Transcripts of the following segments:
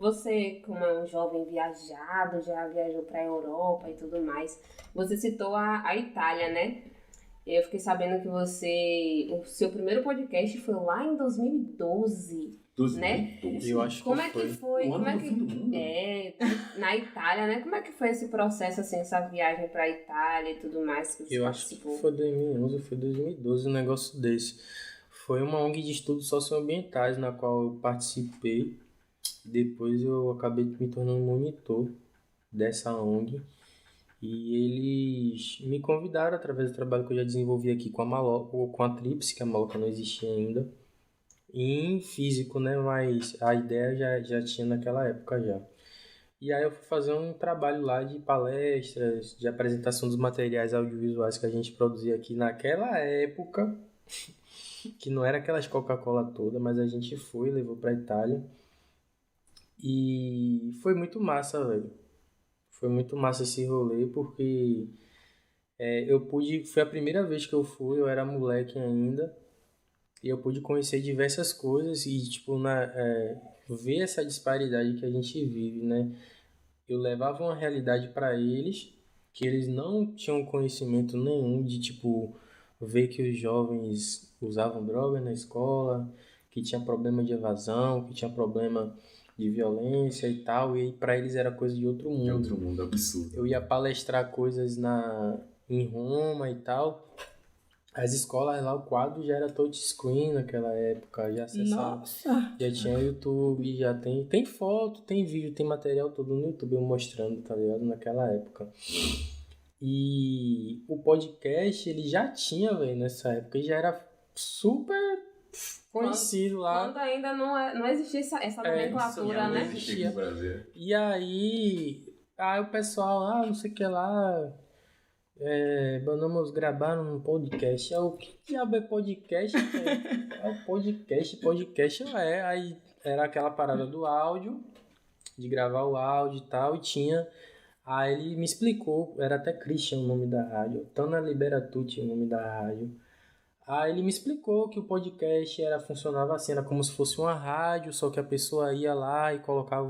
você, como é um jovem viajado, já viajou para a Europa e tudo mais, você citou a Itália, né? Eu fiquei sabendo que o seu primeiro podcast foi lá em 2012, né? Eu acho como que é que foi? O ano do fim do mundo. Na Itália, né? Como é que foi esse processo, assim, essa viagem pra Itália e tudo mais que você Eu acho participou? que foi 2011, foi 2012 um negócio desse. Foi uma ONG de estudos socioambientais na qual eu participei. Depois eu acabei me tornando monitor dessa ONG. E eles me convidaram através do trabalho que eu já desenvolvi aqui com a Maloca, ou com a Trips, que a Maloca não existia ainda, em físico, né? Mas a ideia já tinha naquela época já. E aí eu fui fazer um trabalho lá de palestras, de apresentação dos materiais audiovisuais que a gente produzia aqui naquela época, que não era aquelas Coca-Cola toda, mas a gente foi, levou pra Itália. E foi muito massa, velho. Foi muito massa esse rolê, porque foi a primeira vez que eu fui, eu era moleque ainda, e eu pude conhecer diversas coisas e, tipo, ver essa disparidade que a gente vive, né? Eu levava uma realidade para eles, que eles não tinham conhecimento nenhum de, tipo, ver que os jovens usavam droga na escola, que tinha problema de evasão, que tinha problema de violência e tal, e para eles era coisa de outro mundo. De outro mundo, absurdo. Eu ia palestrar coisas em Roma e tal. As escolas lá, o quadro já era touchscreen naquela época, já acessava. Nossa! Já tinha YouTube, já tem foto, tem vídeo, tem material todo no YouTube eu mostrando, tá ligado? Naquela época. E o podcast, ele já tinha, velho, nessa época, e já era super conhecido lá. Quando ainda não existia essa nomenclatura, né? Não existia no Brasil. E aí o pessoal, não sei o que lá, vamos gravar um podcast. O que diabo é podcast? O podcast aí era aquela parada do áudio, de gravar o áudio e tal, e tinha. Aí ele me explicou, era até Christian o nome da rádio, Tana Liberatucci o nome da rádio. Aí ele me explicou que o podcast funcionava assim, era como se fosse uma rádio, só que a pessoa ia lá e colocava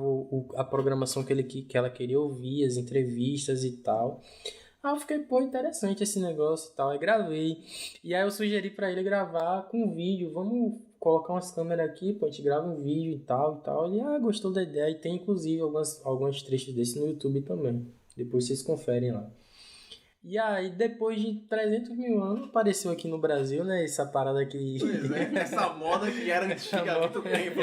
a programação que ela queria ouvir, as entrevistas e tal. Aí eu fiquei, interessante esse negócio e tal, aí gravei. E aí eu sugeri pra ele gravar com vídeo, vamos colocar umas câmeras aqui, a gente grava um vídeo e tal. Ele, gostou da ideia, e tem inclusive alguns trechos desse no YouTube também. Depois vocês conferem lá. E aí, depois de 300 mil anos, apareceu aqui no Brasil, né, essa parada aqui. Pois é, essa moda que era antiga há muito tempo.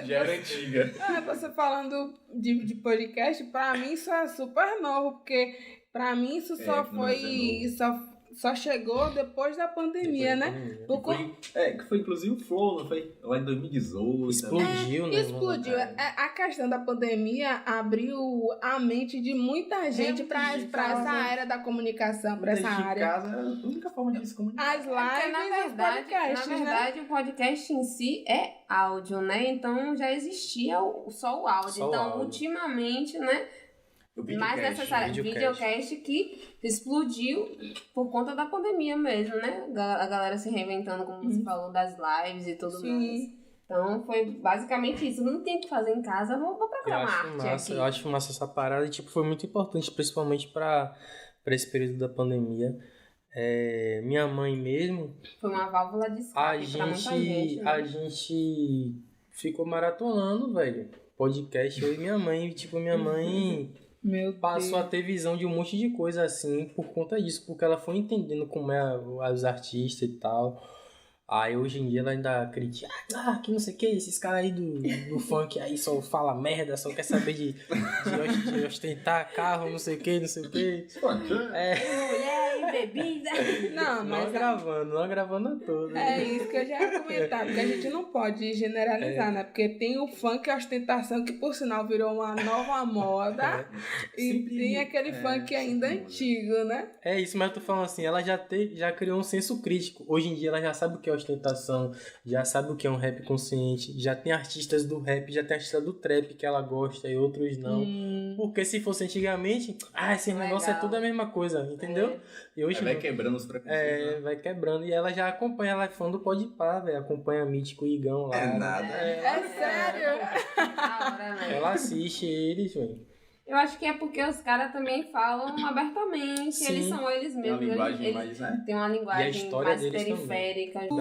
Já era antiga. Você falando de podcast, pra mim isso é super novo, porque pra mim isso só chegou depois da pandemia, né? Que foi inclusive o Flow, não foi? Lá em 2018. Explodiu, né? Explodiu. A questão da pandemia abriu a mente de muita gente pra essa área da comunicação, pra essa área. Casa era a única forma de se comunicar. As lives na verdade, o podcast em si é áudio, né? Então já existia só o áudio. Então, ultimamente, né? Mais necessário, videocast que explodiu por conta da pandemia mesmo, né? A galera se reinventando, como você falou, das lives e tudo mais. Então foi basicamente isso. Não tem o que fazer em casa, vou programar arte aqui. Eu acho massa essa parada e foi muito importante, principalmente para esse período da pandemia. Minha mãe mesmo... Foi uma válvula de escape pra muita gente, né? A gente ficou maratonando, velho, podcast, eu e minha mãe. Minha mãe... passou a ter visão de um monte de coisa assim por conta disso, porque ela foi entendendo como os artistas e tal. Aí hoje em dia ela ainda critica, que não sei o que, esses caras aí do funk aí só fala merda, só quer saber de ostentar carro, não sei o que. Mulher e bebida. Não gravando a toda. É isso que eu já ia comentar, porque a gente não pode generalizar, né? Porque tem o funk e a ostentação, que por sinal virou uma nova moda, e tem aquele funk ainda antigo, né? É isso, mas eu tô falando assim, ela já criou um senso crítico. Hoje em dia ela já sabe o que é ostentação, já sabe o que é um rap consciente, já tem artistas do rap, já tem artista do trap que ela gosta e outros não. Porque se fosse antigamente, esse negócio é tudo a mesma coisa, entendeu? E hoje vai quebrando os preconceitos. Vai quebrando. E ela já acompanha, ela é fã do Podpah, velho. Acompanha Mítico e Igão lá. É nada. É sério? assiste eles, velho. Eu acho que é porque os caras também falam abertamente, eles são eles mesmos. Tem uma linguagem mais, né? Tem uma linguagem mais periférica.